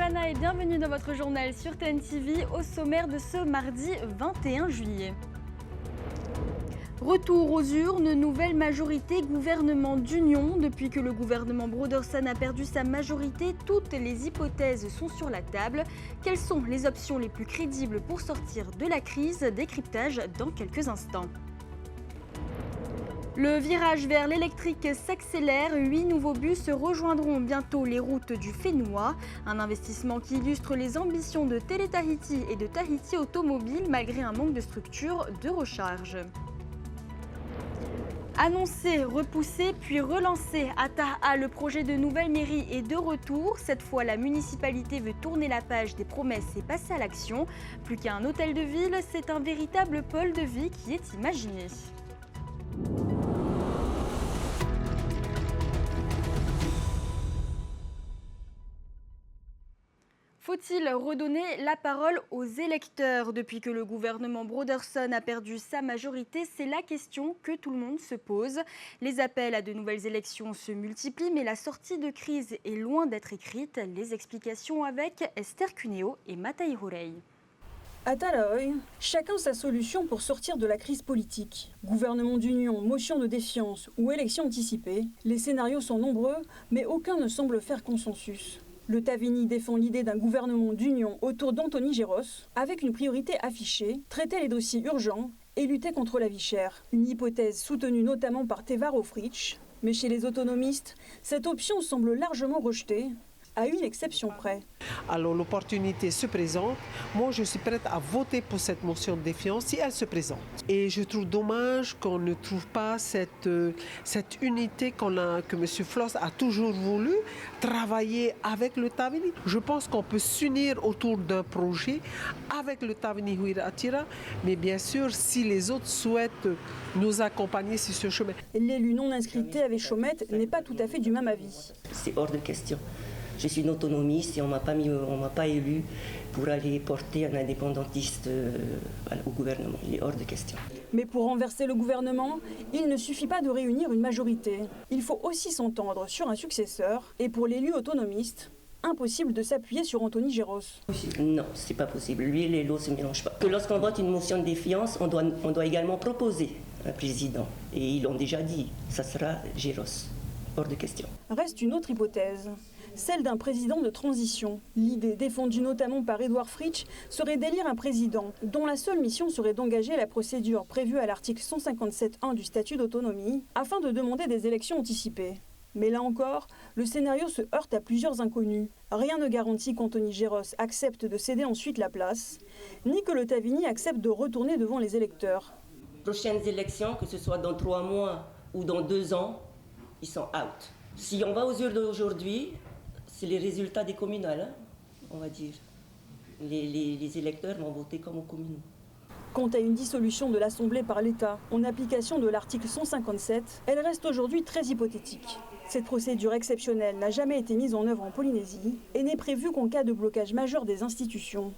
Lana et bienvenue dans votre journal sur TNTV au sommaire de ce mardi 21 juillet. Retour aux urnes, nouvelle majorité gouvernement d'union. Depuis que le gouvernement Broderson a perdu sa majorité, toutes les hypothèses sont sur la table. Quelles sont les options les plus crédibles pour sortir de la crise? Décryptage dans quelques instants. Le virage vers l'électrique s'accélère. 8 nouveaux bus rejoindront bientôt les routes du Fénois. Un investissement qui illustre les ambitions de Télé Tahiti et de Tahiti Automobile malgré un manque de structure de recharge. Annoncé, repoussé, puis relancé, à Taha, le projet de nouvelle mairie est de retour. Cette fois, la municipalité veut tourner la page des promesses et passer à l'action. Plus qu'un hôtel de ville, c'est un véritable pôle de vie qui est imaginé. Faut-il redonner la parole aux électeurs? Depuis que le gouvernement Broderson a perdu sa majorité, c'est la question que tout le monde se pose. Les appels à de nouvelles élections se multiplient, mais la sortie de crise est loin d'être écrite. Les explications avec Esther Cuneo et Matai Horei. À Talaoi, chacun sa solution pour sortir de la crise politique. Gouvernement d'union, motion de défiance ou élection anticipée, les scénarios sont nombreux, mais aucun ne semble faire consensus. Le Tavini défend l'idée d'un gouvernement d'union autour d'Anthony Géros, avec une priorité affichée, traiter les dossiers urgents et lutter contre la vie chère. Une hypothèse soutenue notamment par Tevaro Fritsch, mais chez les autonomistes, cette option semble largement rejetée, à une exception près. Alors l'opportunité se présente. Moi, je suis prête à voter pour cette motion de défiance si elle se présente. Et je trouve dommage qu'on ne trouve pas cette unité que M. Floss a toujours voulu travailler avec le Tavini. Je pense qu'on peut s'unir autour d'un projet avec le Tavini Huira Atira, mais bien sûr, si les autres souhaitent nous accompagner sur ce chemin. L'élu non inscrit avec Chomette n'est pas tout à fait du même avis. C'est hors de question. Je suis une autonomiste et on m'a pas élu pour aller porter un indépendantiste au gouvernement. Il est hors de question. Mais pour renverser le gouvernement, il ne suffit pas de réunir une majorité. Il faut aussi s'entendre sur un successeur. Et pour l'élu autonomiste, impossible de s'appuyer sur Anthony Géros. Non, c'est pas possible. Lui et les lots ne se mélangent pas. Que lorsqu'on vote une motion de défiance, on doit également proposer un président. Et ils l'ont déjà dit, ça sera Géros. Hors de question. Reste une autre hypothèse. Celle d'un président de transition. L'idée, défendue notamment par Edouard Fritsch, serait d'élire un président dont la seule mission serait d'engager la procédure prévue à l'article 157.1 du statut d'autonomie afin de demander des élections anticipées. Mais là encore, le scénario se heurte à plusieurs inconnus. Rien ne garantit qu'Anthony Géros accepte de céder ensuite la place, ni que le Tavini accepte de retourner devant les électeurs. Prochaines élections, que ce soit dans 3 mois ou dans 2 ans, ils sont out. Si on va aux urnes d'aujourd'hui, c'est les résultats des communales, on va dire. Les électeurs vont voter comme aux communaux. Quant à une dissolution de l'Assemblée par l'État en application de l'article 157, elle reste aujourd'hui très hypothétique. Cette procédure exceptionnelle n'a jamais été mise en œuvre en Polynésie et n'est prévue qu'en cas de blocage majeur des institutions.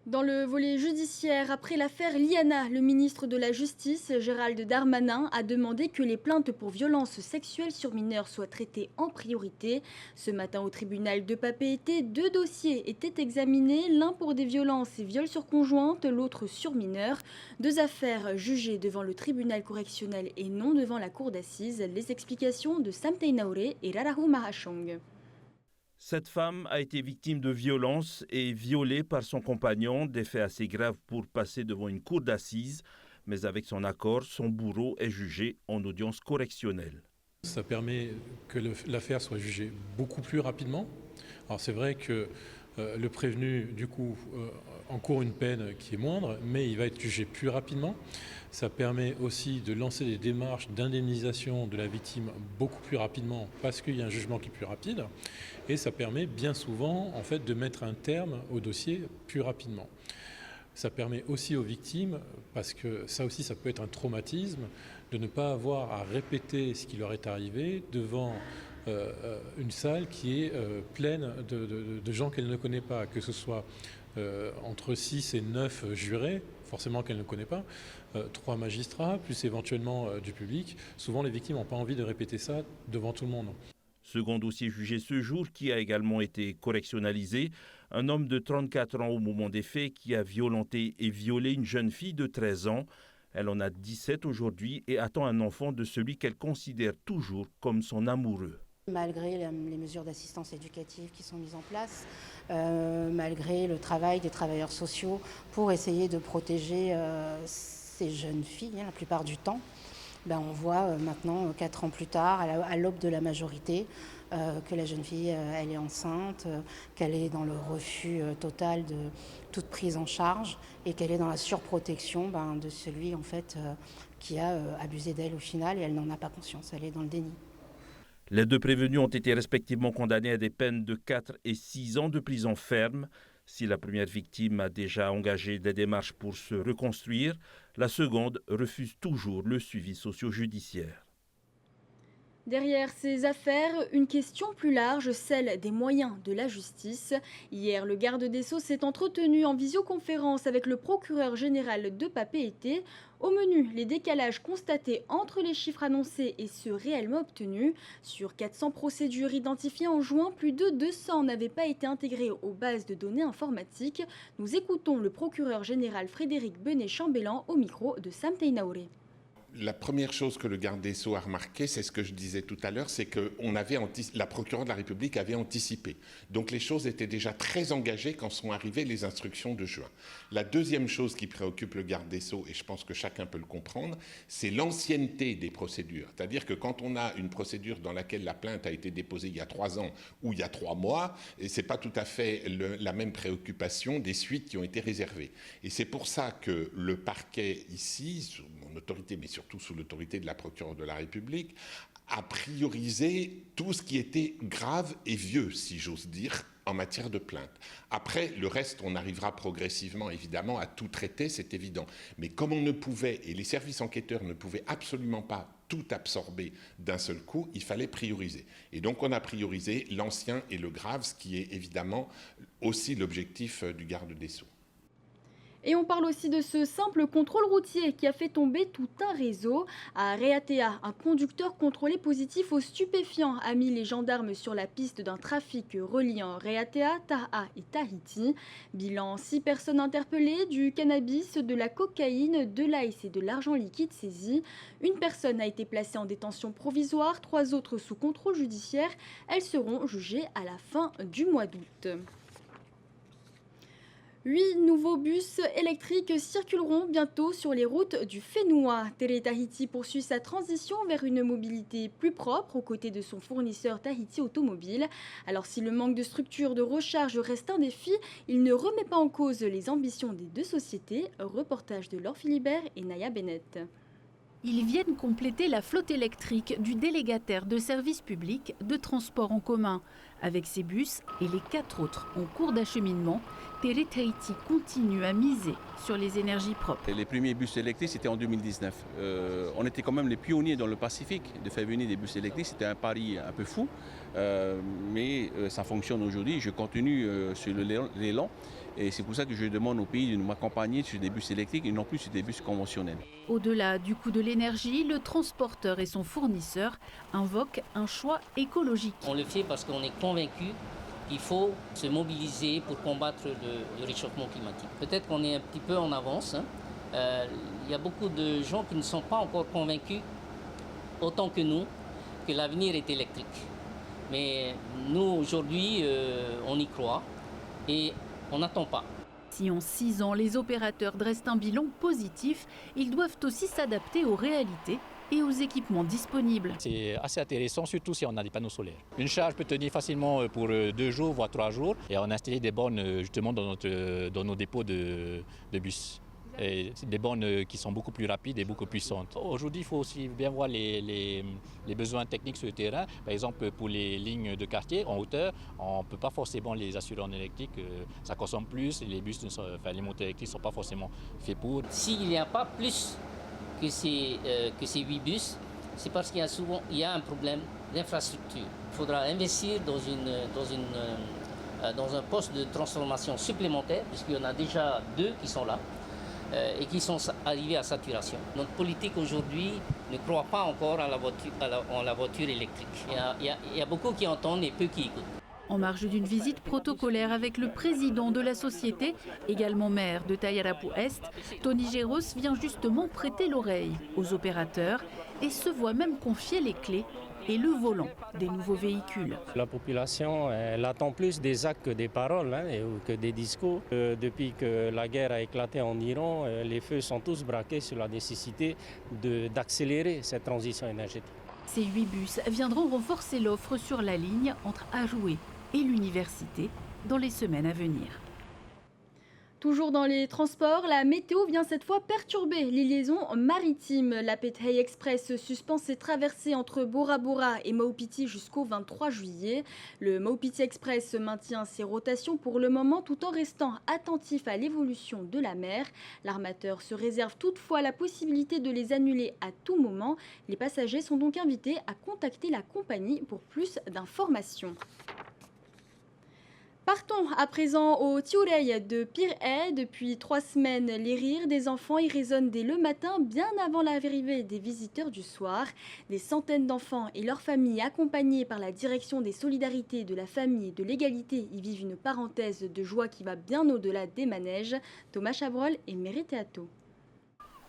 Dans le volet judiciaire, après l'affaire Liana, le ministre de la Justice, Gérald Darmanin, a demandé que les plaintes pour violences sexuelles sur mineurs soient traitées en priorité. Ce matin au tribunal de Papeete, 2 dossiers étaient examinés, l'un pour des violences et viols sur conjointe, l'autre sur mineurs. 2 affaires jugées devant le tribunal correctionnel et non devant la cour d'assises. Les explications de Sam Teinaure et Rarahu Mahachong. Cette femme a été victime de violences et violée par son compagnon, des faits assez graves pour passer devant une cour d'assises, mais avec son accord, son bourreau est jugé en audience correctionnelle. Ça permet que l'affaire soit jugée beaucoup plus rapidement. Alors c'est vrai que le prévenu, du coup, encourt une peine qui est moindre, mais il va être jugé plus rapidement. Ça permet aussi de lancer des démarches d'indemnisation de la victime beaucoup plus rapidement parce qu'il y a un jugement qui est plus rapide. Et ça permet bien souvent en fait, de mettre un terme au dossier plus rapidement. Ça permet aussi aux victimes, parce que ça aussi ça peut être un traumatisme, de ne pas avoir à répéter ce qui leur est arrivé devant une salle qui est pleine de gens qu'elle ne connaît pas, que ce soit entre 6 et 9 jurés, forcément qu'elle ne connaît pas, 3 magistrats, plus éventuellement du public. Souvent les victimes n'ont pas envie de répéter ça devant tout le monde. Second dossier jugé ce jour qui a également été correctionnalisé. Un homme de 34 ans au moment des faits qui a violenté et violé une jeune fille de 13 ans. Elle en a 17 aujourd'hui et attend un enfant de celui qu'elle considère toujours comme son amoureux. Malgré les mesures d'assistance éducative qui sont mises en place, malgré le travail des travailleurs sociaux pour essayer de protéger ces jeunes filles, la plupart du temps, on voit maintenant, 4 ans plus tard, à l'aube de la majorité, que la jeune fille elle est enceinte, qu'elle est dans le refus total de toute prise en charge et qu'elle est dans la surprotection de celui en fait, qui a abusé d'elle au final et elle n'en a pas conscience, elle est dans le déni. Les deux prévenus ont été respectivement condamnés à des peines de 4 et 6 ans de prison ferme. Si la première victime a déjà engagé des démarches pour se reconstruire, la seconde refuse toujours le suivi socio-judiciaire. Derrière ces affaires, une question plus large, celle des moyens de la justice. Hier, le garde des Sceaux s'est entretenu en visioconférence avec le procureur général de Papeete. Au menu, les décalages constatés entre les chiffres annoncés et ceux réellement obtenus. Sur 400 procédures identifiées en juin, plus de 200 n'avaient pas été intégrées aux bases de données informatiques. Nous écoutons le procureur général Frédéric Benet-Chambellan au micro de Sam Teinaouré. La première chose que le garde des Sceaux a remarqué, c'est ce que je disais tout à l'heure, c'est que la procureure de la République avait anticipé. Donc les choses étaient déjà très engagées quand sont arrivées les instructions de juin. La deuxième chose qui préoccupe le garde des Sceaux, et je pense que chacun peut le comprendre, c'est l'ancienneté des procédures. C'est-à-dire que quand on a une procédure dans laquelle la plainte a été déposée il y a 3 ans ou il y a 3 mois, ce n'est pas tout à fait la même préoccupation des suites qui ont été réservées. Et c'est pour ça que le parquet ici, sous mon autorité, mais surtout sous l'autorité de la procureure de la République, a priorisé tout ce qui était grave et vieux, si j'ose dire, en matière de plainte. Après, le reste, on arrivera progressivement, évidemment, à tout traiter, c'est évident. Mais comme on ne pouvait, et les services enquêteurs ne pouvaient absolument pas tout absorber d'un seul coup, il fallait prioriser. Et donc, on a priorisé l'ancien et le grave, ce qui est évidemment aussi l'objectif du garde des Sceaux. Et on parle aussi de ce simple contrôle routier qui a fait tomber tout un réseau. À Reatea, un conducteur contrôlé positif aux stupéfiants a mis les gendarmes sur la piste d'un trafic reliant Reatea, Taha et Tahiti. Bilan, 6 personnes interpellées, du cannabis, de la cocaïne, de l'ice et de l'argent liquide saisis. Une personne a été placée en détention provisoire, 3 autres sous contrôle judiciaire. Elles seront jugées à la fin du mois d'août. 8 nouveaux bus électriques circuleront bientôt sur les routes du Fénois. Télé Tahiti poursuit sa transition vers une mobilité plus propre aux côtés de son fournisseur Tahiti Automobile. Alors si le manque de structure de recharge reste un défi, il ne remet pas en cause les ambitions des deux sociétés. Reportage de Laure Philibert et Naya Bennett. Ils viennent compléter la flotte électrique du délégataire de services publics de transport en commun. Avec ces bus et les 4 autres en cours d'acheminement, Télé Tahiti continue à miser sur les énergies propres. Les premiers bus électriques, c'était en 2019. On était quand même les pionniers dans le Pacifique de faire venir des bus électriques. C'était un pari un peu fou, mais ça fonctionne aujourd'hui. Je continue sur l'élan. Et c'est pour ça que je demande au pays de m'accompagner sur des bus électriques et non plus sur des bus conventionnels. Au-delà du coût de l'énergie, le transporteur et son fournisseur invoquent un choix écologique. On le fait parce qu'on est convaincu qu'il faut se mobiliser pour combattre le réchauffement climatique. Peut-être qu'on est un petit peu en avance. Il y a beaucoup de gens qui ne sont pas encore convaincus, autant que nous, que l'avenir est électrique. Mais nous, aujourd'hui, on y croit et on n'attend pas. Si en 6 ans, les opérateurs dressent un bilan positif, ils doivent aussi s'adapter aux réalités et aux équipements disponibles. C'est assez intéressant, surtout si on a des panneaux solaires. Une charge peut tenir facilement pour 2 jours, voire 3 jours. Et on a installé des bornes justement dans nos dépôts de bus. Et des bornes qui sont beaucoup plus rapides et beaucoup puissantes. Aujourd'hui, il faut aussi bien voir les besoins techniques sur le terrain. Par exemple, pour les lignes de quartier en hauteur, on ne peut pas forcément les assurer en électrique. Ça consomme plus et les les moteurs électriques ne sont pas forcément faits pour. S'il n'y a pas plus que ces 8 bus, c'est parce qu'il y a un problème d'infrastructure. Il faudra investir dans un poste de transformation supplémentaire, puisqu'il y en a déjà 2 qui sont là. et qui sont arrivés à saturation. Notre politique aujourd'hui ne croit pas encore à la voiture électrique. Il y a beaucoup qui entendent et peu qui écoutent. En marge d'une visite protocolaire avec le président de la société, également maire de Tayarapu-Est, Tony Géros vient justement prêter l'oreille aux opérateurs et se voit même confier les clés et le volant des nouveaux véhicules. La population elle attend plus des actes que des paroles, que des discours. Depuis que la guerre a éclaté en Iran, les feux sont tous braqués sur la nécessité d'accélérer cette transition énergétique. Ces 8 bus viendront renforcer l'offre sur la ligne entre Aroué et l'université dans les semaines à venir. Toujours dans les transports, la météo vient cette fois perturber les liaisons maritimes. La Pethey Express suspend ses traversées entre Bora Bora et Maupiti jusqu'au 23 juillet. Le Maupiti Express maintient ses rotations pour le moment tout en restant attentif à l'évolution de la mer. L'armateur se réserve toutefois la possibilité de les annuler à tout moment. Les passagers sont donc invités à contacter la compagnie pour plus d'informations. Partons à présent au Tiurei de Pirée. Depuis 3 semaines, les rires des enfants y résonnent dès le matin, bien avant l'arrivée des visiteurs du soir. Des centaines d'enfants et leurs familles, accompagnés par la direction des solidarités, de la famille et de l'égalité, y vivent une parenthèse de joie qui va bien au-delà des manèges. Thomas Chabrol et Méré Théato.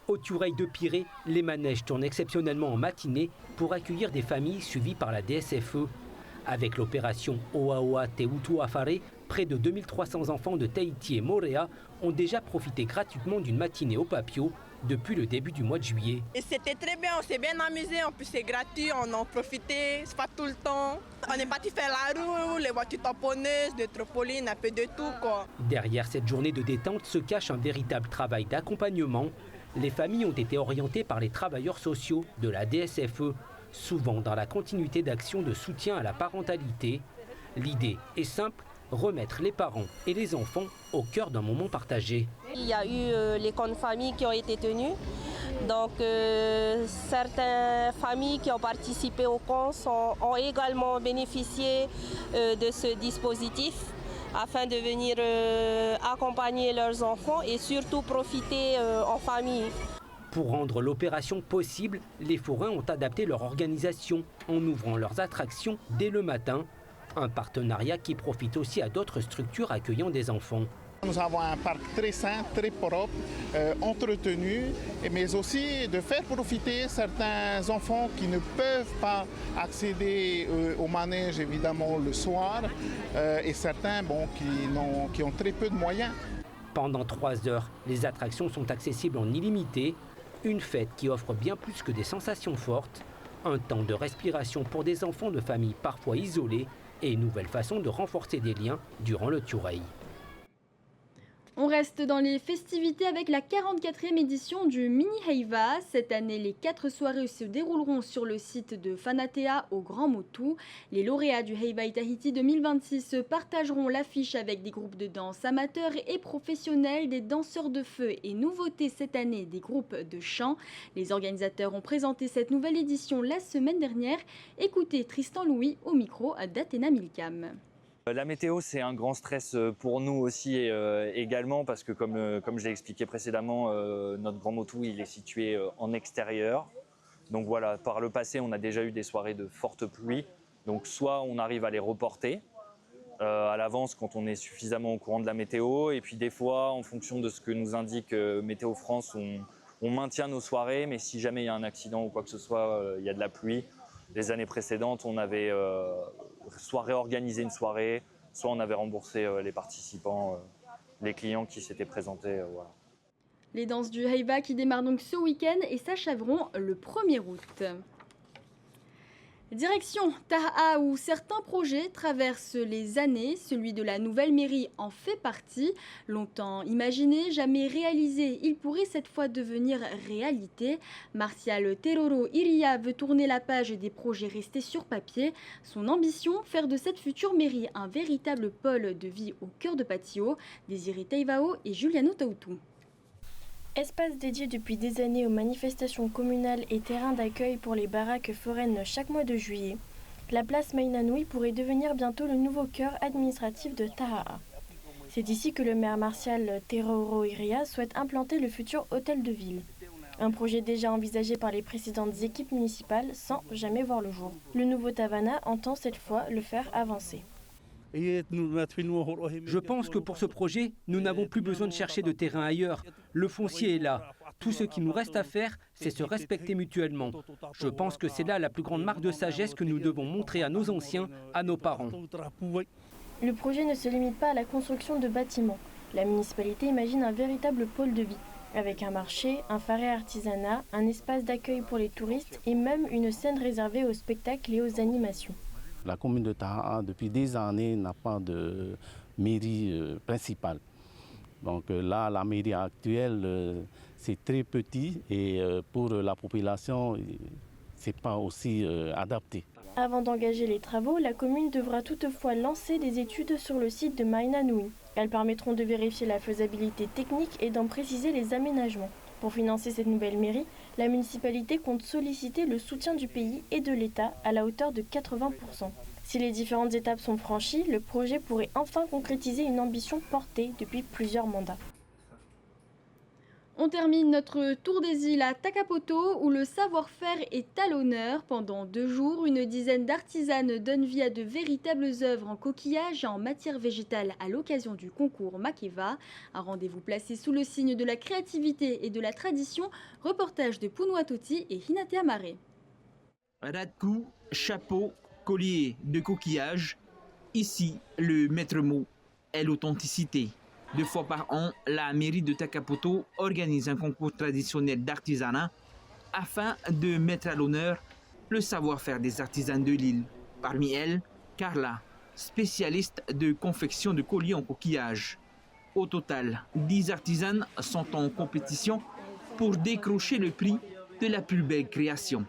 Au Tiurei de Pirée, les manèges tournent exceptionnellement en matinée pour accueillir des familles suivies par la DSFE. Avec l'opération Oaoa Te Utu Afare, près de 2300 enfants de Tahiti et Moorea ont déjà profité gratuitement d'une matinée au Papio depuis le début du mois de juillet. Et c'était très bien, on s'est bien amusé, en plus c'est gratuit, on en profitait, c'est pas tout le temps. On est parti faire la roue, les voitures tamponneuses, de trampoline, un peu de tout quoi. Derrière cette journée de détente se cache un véritable travail d'accompagnement. Les familles ont été orientées par les travailleurs sociaux de la DSFE, souvent dans la continuité d'actions de soutien à la parentalité. L'idée est simple, remettre les parents et les enfants au cœur d'un moment partagé. Il y a eu les comptes familles qui ont été tenus. Donc certaines familles qui ont participé au compte ont également bénéficié de ce dispositif afin de venir accompagner leurs enfants et surtout profiter en famille. Pour rendre l'opération possible, les forains ont adapté leur organisation en ouvrant leurs attractions dès le matin. Un partenariat qui profite aussi à d'autres structures accueillant des enfants. Nous avons un parc très sain, très propre, entretenu, mais aussi de faire profiter certains enfants qui ne peuvent pas accéder au manège évidemment le soir et certains qui ont très peu de moyens. Pendant 3 heures, les attractions sont accessibles en illimité. Une fête qui offre bien plus que des sensations fortes, un temps de respiration pour des enfants de familles parfois isolées et une nouvelle façon de renforcer des liens durant le Tiurei. On reste dans les festivités avec la 44e édition du Mini Heiva. Cette année, les 4 soirées se dérouleront sur le site de Fanatea au Grand Motu. Les lauréats du Heiva Tahiti 2026 partageront l'affiche avec des groupes de danse amateurs et professionnels, des danseurs de feu et nouveautés cette année, des groupes de chant. Les organisateurs ont présenté cette nouvelle édition la semaine dernière. Écoutez Tristan Louis au micro d'Athéna Milcam. La météo, c'est un grand stress pour nous aussi également parce que comme je l'ai expliqué précédemment, notre Grand Motu il est situé en extérieur. Donc voilà, par le passé, on a déjà eu des soirées de forte pluie. Donc soit on arrive à les reporter à l'avance quand on est suffisamment au courant de la météo. Et puis des fois, en fonction de ce que nous indique Météo France, on maintient nos soirées. Mais si jamais il y a un accident ou quoi que ce soit, il y a de la pluie. Les années précédentes, on avait soit réorganisé une soirée, soit on avait remboursé les participants, les clients qui s'étaient présentés. Voilà. Les danses du Heiva qui démarrent donc ce week-end et s'achèveront le 1er août. Direction Taha où certains projets traversent les années, celui de la nouvelle mairie en fait partie. Longtemps imaginé, jamais réalisé, il pourrait cette fois devenir réalité. Martial Teroro Iria veut tourner la page des projets restés sur papier. Son ambition, faire de cette future mairie un véritable pôle de vie au cœur de Patio. Désiré Teivao et Juliano Tautou. Espace dédié depuis des années aux manifestations communales et terrain d'accueil pour les baraques foraines chaque mois de juillet, la place Mainanoui pourrait devenir bientôt le nouveau cœur administratif de Tahaa. C'est ici que le maire Martial Teroro Iria souhaite implanter le futur hôtel de ville. Un projet déjà envisagé par les précédentes équipes municipales sans jamais voir le jour. Le nouveau Tavana entend cette fois le faire avancer. Je pense que pour ce projet, nous n'avons plus besoin de chercher de terrain ailleurs. Le foncier est là. Tout ce qui nous reste à faire, c'est se respecter mutuellement. Je pense que c'est là la plus grande marque de sagesse que nous devons montrer à nos anciens, à nos parents. Le projet ne se limite pas à la construction de bâtiments. La municipalité imagine un véritable pôle de vie, avec un marché, un faré artisanat, un espace d'accueil pour les touristes et même une scène réservée aux spectacles et aux animations. La commune de Taha, depuis des années, n'a pas de mairie principale. Donc là, la mairie actuelle, c'est très petit et pour la population, ce n'est pas aussi adapté. Avant d'engager les travaux, la commune devra toutefois lancer des études sur le site de Mainanui. Elles permettront de vérifier la faisabilité technique et d'en préciser les aménagements. Pour financer cette nouvelle mairie, la municipalité compte solliciter le soutien du pays et de l'État à la hauteur de 80%. Si les différentes étapes sont franchies, le projet pourrait enfin concrétiser une ambition portée depuis plusieurs mandats. On termine notre tour des îles à Takapoto où le savoir-faire est à l'honneur. Pendant 2 jours, une dizaine d'artisanes donnent vie à de véritables œuvres en coquillage et en matière végétale à l'occasion du concours Makeva. Un rendez-vous placé sous le signe de la créativité et de la tradition. Reportage de Punwa Toti et Hinate Amare. Radku, chapeau, collier de coquillage. Ici, le maître mot est l'authenticité. 2 fois par an, la mairie de Takapoto organise un concours traditionnel d'artisanat afin de mettre à l'honneur le savoir-faire des artisanes de l'île. Parmi elles, Carla, spécialiste de confection de colliers en coquillage. Au total, 10 artisanes sont en compétition pour décrocher le prix de la plus belle création.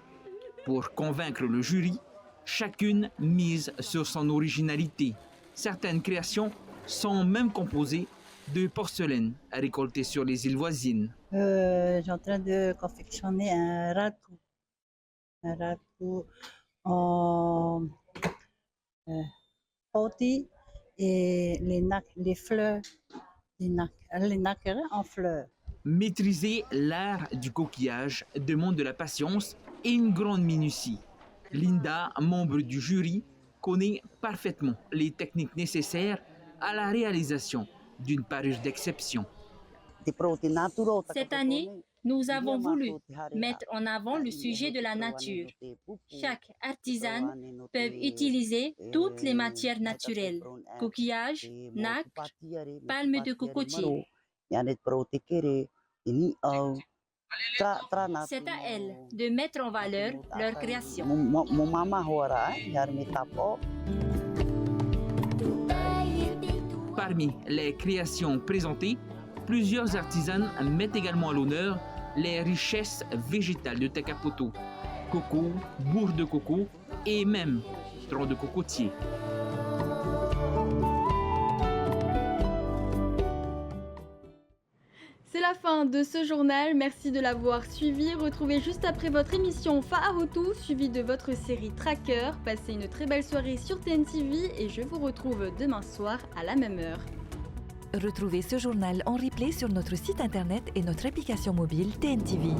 Pour convaincre le jury, chacune mise sur son originalité. Certaines créations sont même composées de porcelaine récoltée sur les îles voisines. Je suis en train de confectionner un ratou. Un ratou en poti et les fleurs, les nacres en fleurs. Maîtriser l'art du coquillage demande de la patience et une grande minutie. Linda, membre du jury, connaît parfaitement les techniques nécessaires à la réalisation d'une parure d'exception. Cette année, nous avons voulu mettre en avant le sujet de la nature. Chaque artisan peut utiliser toutes les matières naturelles, coquillages, nacre, palmes de cocotier. C'est à elles de mettre en valeur leur création. Parmi les créations présentées, plusieurs artisanes mettent également à l'honneur les richesses végétales de Takapoto. Coco, bourre de coco et même tronc de cocotier. C'est la fin de ce journal, merci de l'avoir suivi. Retrouvez juste après votre émission Fa'ahotu, suivie de votre série Tracker. Passez une très belle soirée sur TNTV et je vous retrouve demain soir à la même heure. Retrouvez ce journal en replay sur notre site internet et notre application mobile TNTV.